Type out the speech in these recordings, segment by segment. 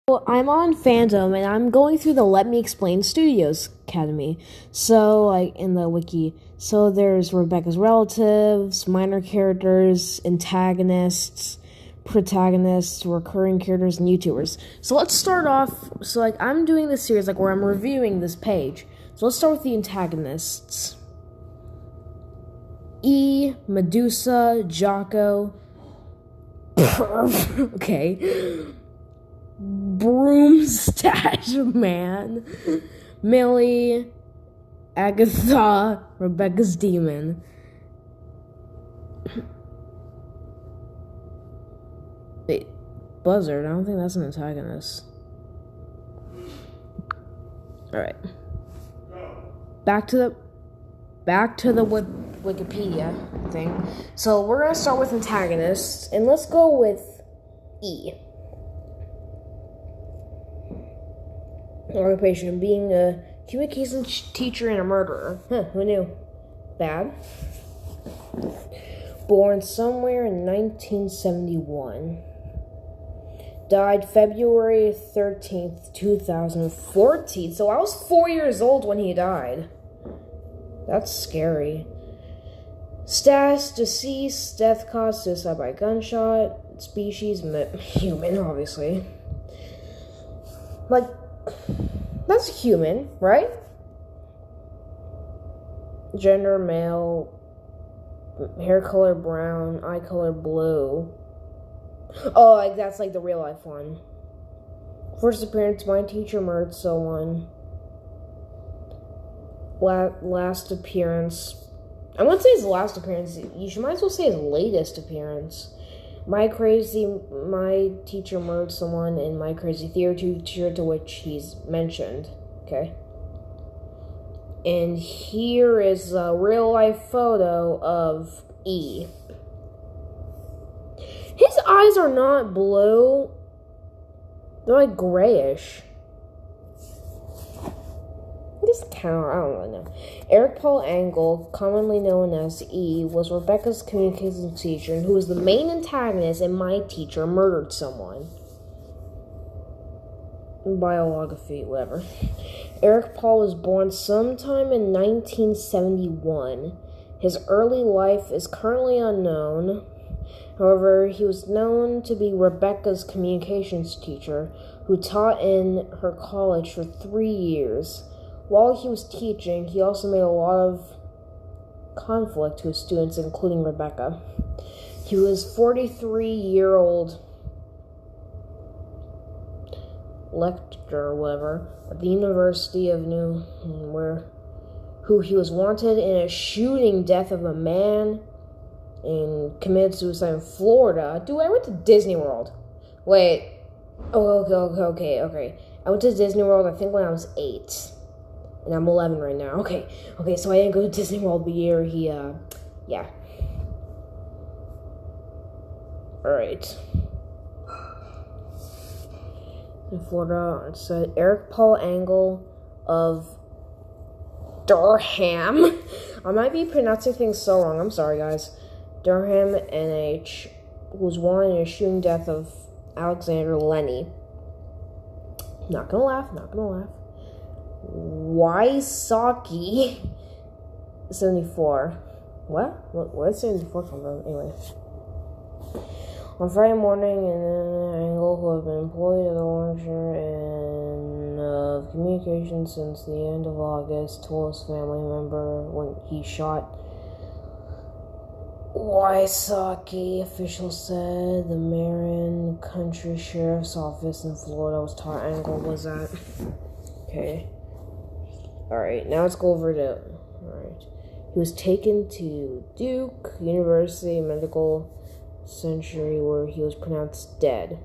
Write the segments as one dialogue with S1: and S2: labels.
S1: Well, I'm on Fandom and I'm going through the Let Me Explain Studios Academy. So, like in the wiki, so there's Rebecca's relatives, minor characters, antagonists, protagonists, recurring characters, and YouTubers. So let's start off. So, like, I'm doing this series, like, where I'm reviewing this page. So let's start with the antagonists. E, Medusa, Jocko. Okay. Broomstache Man, Millie, Agatha, Rebecca's Demon. Wait, Buzzard, I don't think that's an antagonist. Alright. Back to the Wikipedia thing. So we're gonna start with antagonists, and let's go with E. Occupation, being a communications teacher and a murderer. Who knew? Bad. Born somewhere in 1971. Died February 13th, 2014. So I was 4 years old when he died. That's scary. Status, deceased, death cause, suicide by gunshot, species, human, obviously. Like, that's human, right? Gender, male, hair color brown, eye color blue. Oh, like that's like the real life one. First appearance, my teacher murdered someone. Last appearance, I wouldn't say his last appearance, you might as well say his latest appearance. My teacher murdered someone, and my crazy theory teacher to which he's mentioned. Okay. And here is a real life photo of E. His eyes are not blue. They're like grayish. This count, I don't really know. Eric Paul Angle, commonly known as E, was Rebecca's communications teacher, who was the main antagonist in My Teacher Murdered Someone. Biography, whatever. Eric Paul was born sometime in 1971. His early life is currently unknown. However, he was known to be Rebecca's communications teacher, who taught in her college for 3 years. While he was teaching, he also made a lot of conflict to his students, including Rebecca. He was 43-year-old lecturer, whatever, at the University of who he was wanted in a shooting death of a man and committed suicide in Florida. Dude, I went to Disney World. Wait. Oh, okay. I went to Disney World, I think, when I was 8. And I'm 11 right now. Okay, so I didn't go to Disney World the year he, yeah. Alright. In Florida, it said Eric Paul Angle of Durham. I might be pronouncing things so wrong. I'm sorry, guys. Durham, NH, was wanted in a shooting death of Alexander Lenny. Not gonna laugh. Wysocki 74. Where's 74 come from? Anyway. On Friday morning, an Angle who had been employed as a launcher and of communication since the end of August told his family member when he shot Wysocki. Officials said the Marin County Sheriff's Office in Florida was taught Angle was at. Okay. Alright, now let's go over to... Alright. He was taken to Duke University Medical Center where he was pronounced dead.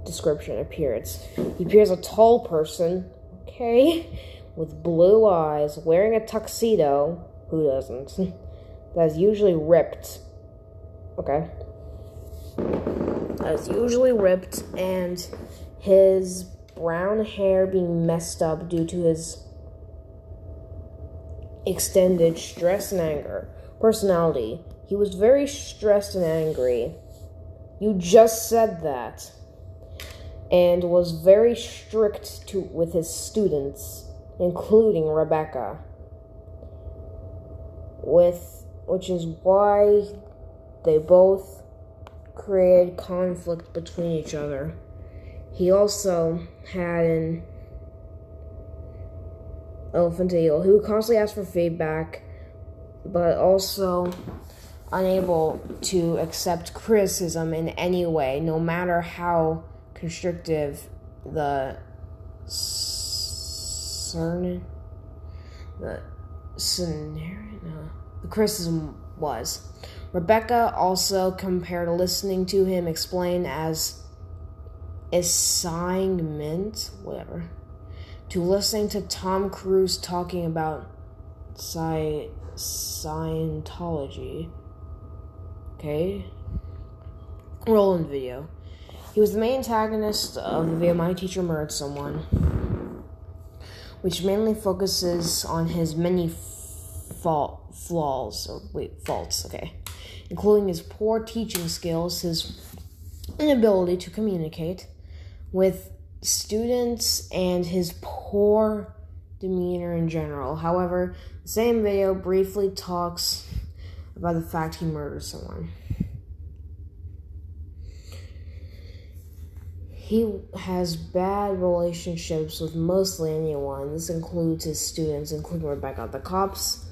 S1: Description, appearance. He appears a tall person, okay, with blue eyes, wearing a tuxedo. Who doesn't? That's usually ripped. Okay. That's usually ripped, and his brown hair being messed up due to his extended stress and anger. Personality. He was very stressed and angry. You just said that. and was very strict with his students, including Rebecca, which is why they both created conflict between each other. He also had an elephantiasis who constantly asked for feedback, but also unable to accept criticism in any way, no matter how constrictive the criticism was. Rebecca also compared listening to him explain as assignment, to listening to Tom Cruise talking about Scientology. Okay? Rolling video. He was the main antagonist of the video My Teacher Murdered Someone, which mainly focuses on his many faults, including his poor teaching skills, his inability to communicate with students, and his poor demeanor in general. However, the same video briefly talks about the fact he murdered someone. He has bad relationships with mostly anyone. This includes his students, including Rebecca, the cops,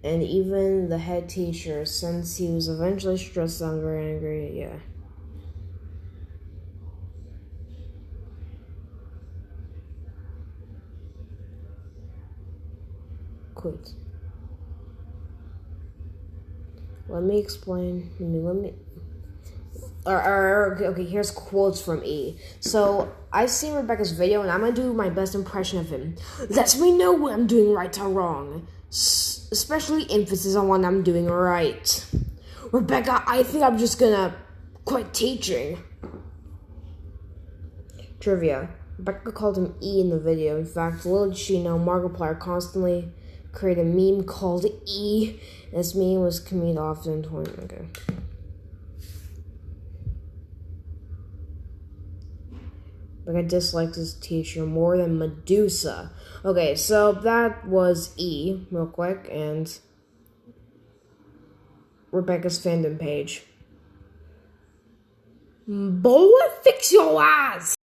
S1: and even the head teacher, since he was eventually stressed out and very angry. Yeah. Quote. Let me explain. Okay, here's quotes from E. So, I've seen Rebecca's video, and I'm gonna do my best impression of him. Let me know what I'm doing right or wrong. Especially emphasis on what I'm doing right. Rebecca, I think I'm just gonna quit teaching. Trivia. Rebecca called him E in the video. In fact, little did she know, Markiplier constantly created a meme called E. And this meme was comedied often. Okay. Rebecca dislikes his teacher more than Medusa. Okay, so that was E, real quick, and Rebecca's fandom page. Boy, fix your eyes!